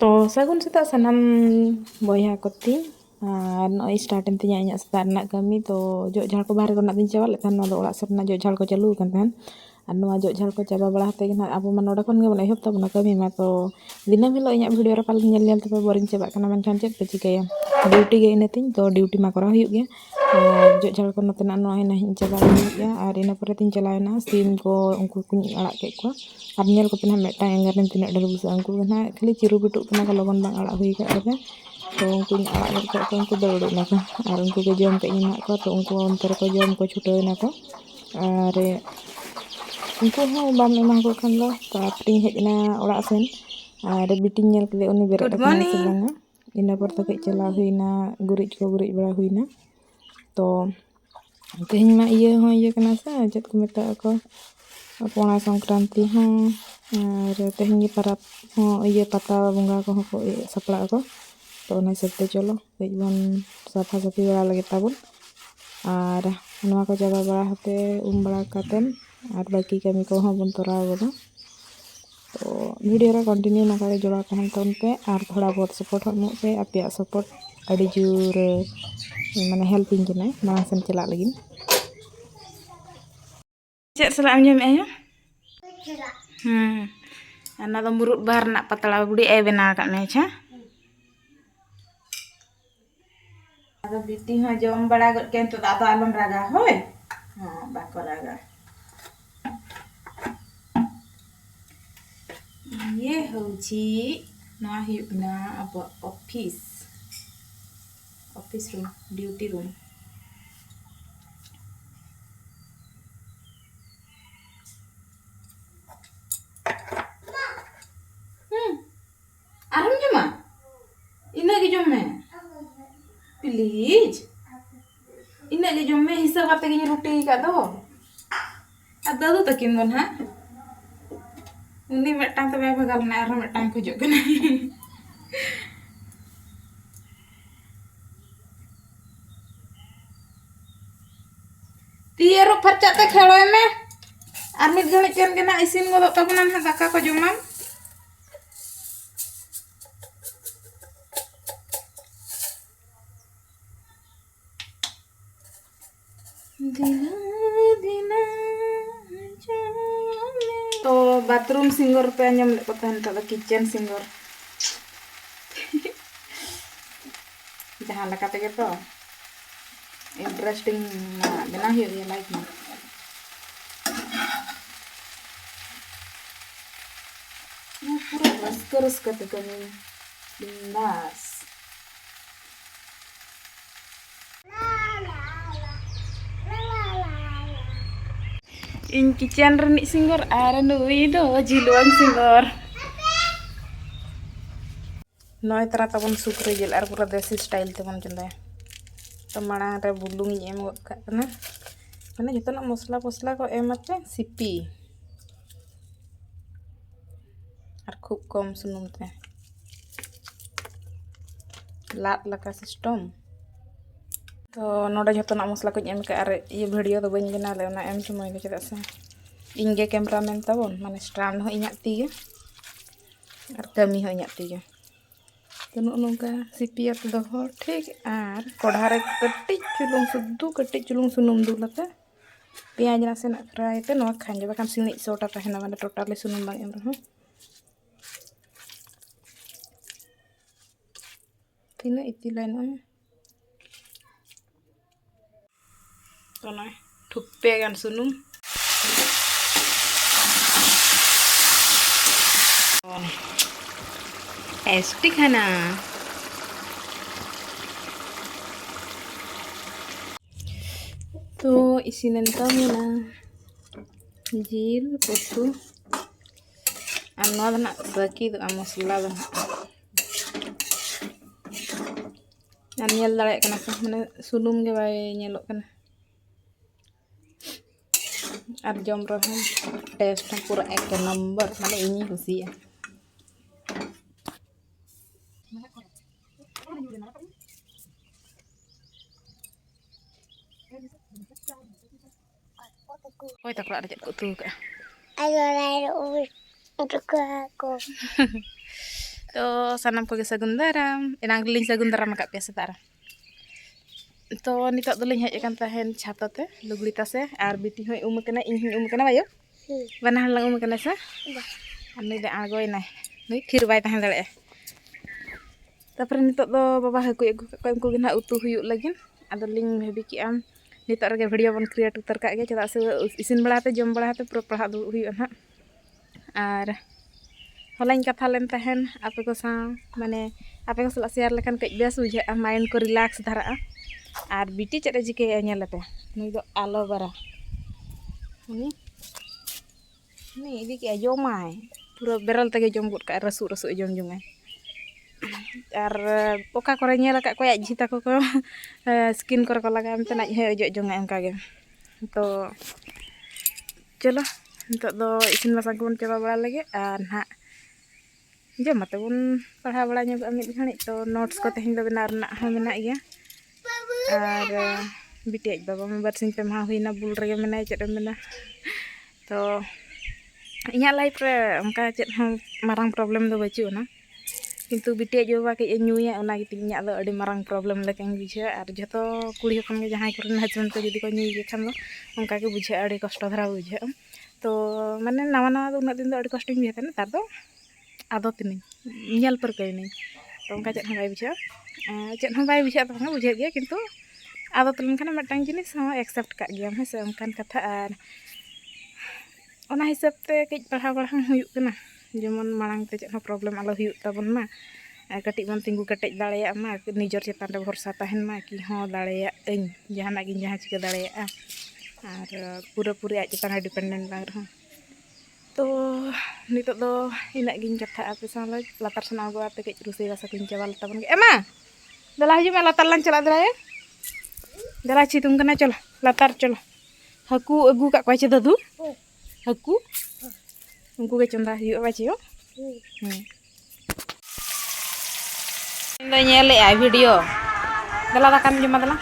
तो सगुन सेता सनाम बॉया कोती और नॉय स्टार्ट इन तिया इᱧᱟᱹᱜ सेता रना कमी तो जो झाड़ को बाहर करना दिन चाबा लेथान नवा ओड़ा सरना जो झाड़ को चालू kan tan और नवा जो झाड़ को चाबा बड़ा हते ना अब मा नोडा खन गे बन एहब तबना कमी मा तो दिनम हिलो इᱧाᱹᱜ वीडियो रे पाल ñel ñel तबे बोरिंग चाबा kana मेनखान चेक पे चिकाया ड्यूटी गे इनेतिन तो ड्यूटी मा करा हुयुग गया और जो झाड़ को नतेना नॉय ना हिं चाबा गया और इना परे तिन चलायना सीम को उनको कुñ अड़ा के को और ñel को पेना मेटा एंगर इन तिना डर बुसा उनको ना खाली चिरु बिटु पेना को लगन बांग अड़ा हुई का रे तो उनको अड़ा गड के उनको दौड़ ना को और उनको के जम पे इना को तो उनको अंतर को जम को छुटो ना को और उनको हो बाम एमा को खान लो तो अपनी हेजना ओड़ा सेन और बिटिन ñel के उनी बेरे kana से बांगा इना पर तो के चला हुईना गुरिज को गुरिज बड़ा हुईना तो तेहन मा ये हो ये kana से चेत को मेता को पोना संक्रांति हो और तेहन ये परब हो ये पता बंगा को को सपड़ा को तो ना सबते चलो बन साफा साफी बड़ा लगे ताबुन और नवा को जगह बड़ा हते बड़ा कातेन और बाकी कमी को हो बन तोरा बोला तो वीडियो रे कंटिन्यू नका जोड़ा तहन तन पे और थोड़ा बहुत सपोर्ट हो पे आपे सपोर्ट अड़ी जोर माने हेल्पिंग केना मांग सन चला लगिन चेक सला जम आयो ana do murut bahar nak patala budi e bena kat me cha ada biti ha jom bada got ken to ado alon raga hoy ha bako raga ये होची ना हिना अब ऑफिस रूम ड्यूटी रूम आराम जमा इना के जम में प्लीज इना के जम में हिसाब आते के रोटी का दो आ दादू तकिन दो ना उनी मेटांग तबे भगल ना आरो मेटांग को जो कना तियरो फरचाते खेलोय में आर मिट घणी केन केना इसिन गोदो तबना ना दाका को जमा तो बाथरूम सिंगर पे अंजम ले पता है तो किचन सिंगर जहाँ लगा ते तो इंटरेस्टिंग बना ही है लाइफ में पूरा रस करते कमी बिंदास in kitchen runny singer are नुई दो जिलुआंग सिंगर नय तरह तबन सुक्रे जिल आर पूरा देसी स्टाइल तेबन चंदा तो माड़ा रे बुलुंग एम गद काना माने जतना मसला पसला को एमते सिपी और खूब कम सुनुम ते लात लका सिस्टम तो नोडे जतना मसला को एम का और ये वीडियो तो बन बना ले ना एम समय ले चदा से इंगे कैमरामैन तबन माने स्टैंड हो इñाक तीगे और कमी हो इñाक तीगे तो नोंका सिपिया तो हो ठीक और कोढ़ा रे कट्टी चुलुंग सुनुम दुलते पियाज नासे ना फ्राई ते नो खांजे बखान सिनी सोटा तहना माने टोटली सुनुम बांग एम रहो तीना इति लाइन तो ना ठुप्पे गान सुनुम एस्टी खाना तो इसिन तमेना जिल पुतु और ना बाकी दो मसला दो और ñel दाड़े कना माने सुनुम के बाय ñेलो कना और जम रहा टेस्ट पूरा एक नंबर माने इनी खुशिया Oi tak ada jat kutu ka. Ayo lain untuk aku. तो सानाम को सागुन दाराम एनांग लिंग सागुन दाराम आकाद पे सेतार तो नितोग दोलिंग हेज अकान तहेन छाताते लुगड़ी तासे आर बिटी होय उम कना इन होय उम कना बायो बना हलांग उम कना से अनि दे आगोयना नुई थिर बाय तहेन दाड़े तापर नितोग दो बाबा हाकु अगु को उनको गे ना उतु हुयु लगिन आदो लिंग भेबी कि आम नितोग रगे वीडियो बन क्रिएट उतर का गे चदा से इसिन बड़ाते जम बड़ाते पूरा पढ़ा दु हुयु ना आर हलाइन कथा लेन तहेन आपे को सा माने आपे को सला शेयर लेखान कई बेस बुझा माइंड को रिलैक्स धरा आर बिटी चेरे जिके नेलते नुई दो आलो बारा नी इदी के जमाय पूरा बेरल तगे जम गुड का रसु रसु जम जुंगे आर ओका करे नेल का कोय झिता को स्किन करे को लगा मते नाज हे अजो जुंगे अंका गे तो चलो नितो दो इसिन बासांग कोन चबा बड़ा लगे आर ना जम मते बन पढ़ा बड़ा ᱧᱚᱜ मिद घणी तो नोट्स को तेहिं दो बना रना ह मेना गया आर बिटी आज बाबा में बरसिंग पे मा हुईना बुल रगे मेना चेद मेना तो इया लाइफ रे उनका चेद ह मारंग प्रॉब्लम दो बचुना किंतु बिटी आज बाबा के न्यूया ओना गिति इया दो अडी मारंग प्रॉब्लम लेकिन बुझे आर जतो कुड़ी हपन के जहां करन हस्बैंड को जदी को न्यूय के खान दो उनका के बुझे अडी कष्ट धरा बुझे तो माने नवा नवा दो उना दिन दो अडी कष्ट बुझे तने तार दो आदत नहीं नियल पर कई नहीं तो उनका चेद बाय बुझे चेद बाय बुझे तो बुझे गया किंतु आदत लेनखान मिदटांग जिनिस हम एक्सेप्ट का गया हे से उनकान कथा आर ओना हिसाब ते कई पढ़ा बड़ा हुयुक कना जेमन मांग ते चेद प्रॉब्लम आलो हुयुक ताबन मा कटी बन तिंगु कटेज दाड़ेया मा निजर चेतान रे भरोसा तहन मा कि हां दाड़ेया इन जहाना गिन जहां चिका दाड़ेया आर पूरा पूरी आज चेतान डिपेंडेंट बांग रहा तो नितो दो इना गिन कथा आपे साला लातार सन आगो आते के रुसे बासा कुन चावल ताबन के एमा दला हिजु में लातार लान चला दराए दला चितुम कना चलो लातार चलो हाकू अगू का कोइ दादू हाकू उनको के चंदा हियो बाचियो इन दो नेले आ वीडियो दला दाकान जमा दला